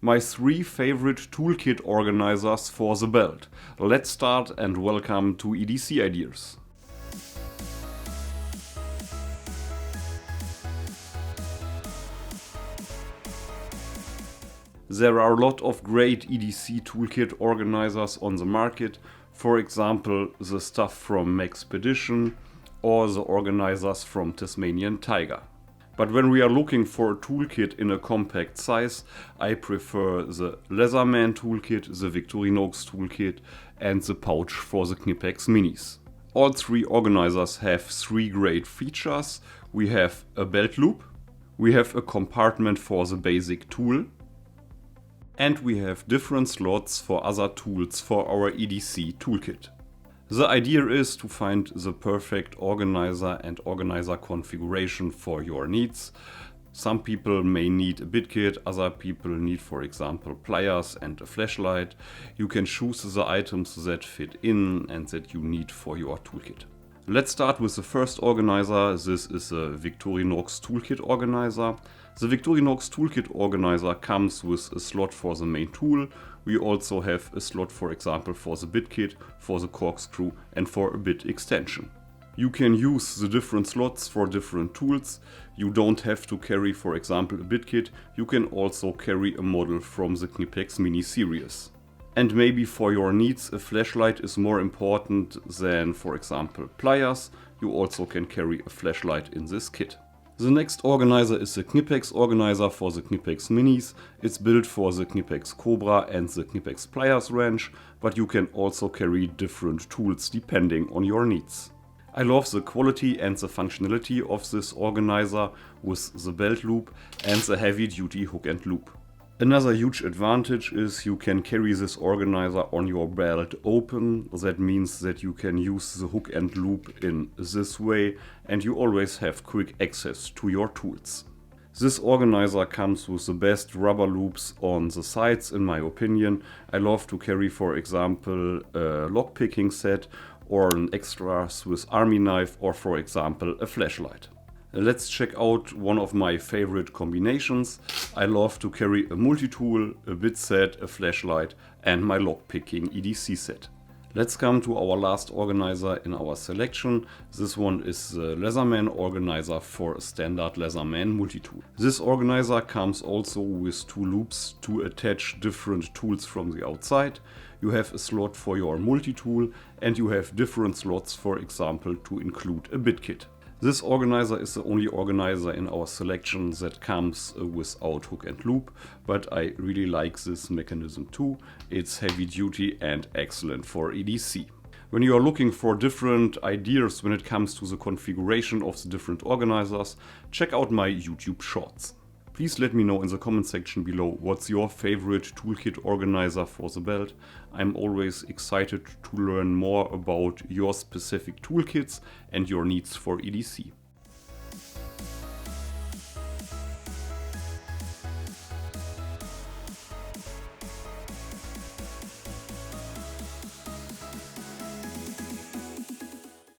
My 3 favorite toolkit organizers for the belt. Let's start and welcome to EDC Ideas. There are a lot of great EDC toolkit organizers on the market, for example the stuff from Maxpedition or the organizers from Tasmanian Tiger. But when we are looking for a toolkit in a compact size, I prefer the Leatherman toolkit, the Victorinox toolkit and the pouch for the KNIPEX minis. All 3 organizers have 3 great features. We have a belt loop, we have a compartment for the basic tool, and we have different slots for other tools for our EDC toolkit. The idea is to find the perfect organizer and organizer configuration for your needs. Some people may need a bit kit, other people need, for example, pliers and a flashlight. You can choose the items that fit in and that you need for your toolkit. Let's start with the first organizer. This is a Victorinox Toolkit Organizer. The Victorinox Toolkit Organizer comes with a slot for the main tool. We also have a slot, for example, for the bit kit, for the corkscrew and for a bit extension. You can use the different slots for different tools. You don't have to carry, for example, a bit kit. You can also carry a model from the KNIPEX mini series. And maybe for your needs a flashlight is more important than, for example, pliers. You also can carry a flashlight in this kit. The next organizer is the KNIPEX organizer for the KNIPEX minis. It's built for the KNIPEX Cobra and the KNIPEX pliers range, but you can also carry different tools depending on your needs. I love the quality and the functionality of this organizer with the belt loop and the heavy duty hook and loop. Another huge advantage is you can carry this organizer on your belt open. That means that you can use the hook and loop in this way and you always have quick access to your tools. This organizer comes with the best rubber loops on the sides in my opinion. I love to carry, for example, a lockpicking set or an extra Swiss Army knife or, for example, a flashlight. Let's check out one of my favorite combinations. I love to carry a multi-tool, a bit set, a flashlight and my lockpicking EDC set. Let's come to our last organizer in our selection. This one is the Leatherman organizer for a standard Leatherman multi-tool. This organizer comes also with 2 loops to attach different tools from the outside. You have a slot for your multi-tool and you have different slots, for example, to include a bit kit. This organizer is the only organizer in our selection that comes without hook and loop, but I really like this mechanism too. It's heavy duty and excellent for EDC. When you are looking for different ideas when it comes to the configuration of the different organizers, check out my YouTube shorts. Please let me know in the comment section below what's your favorite toolkit organizer for the belt. I'm always excited to learn more about your specific toolkits and your needs for EDC.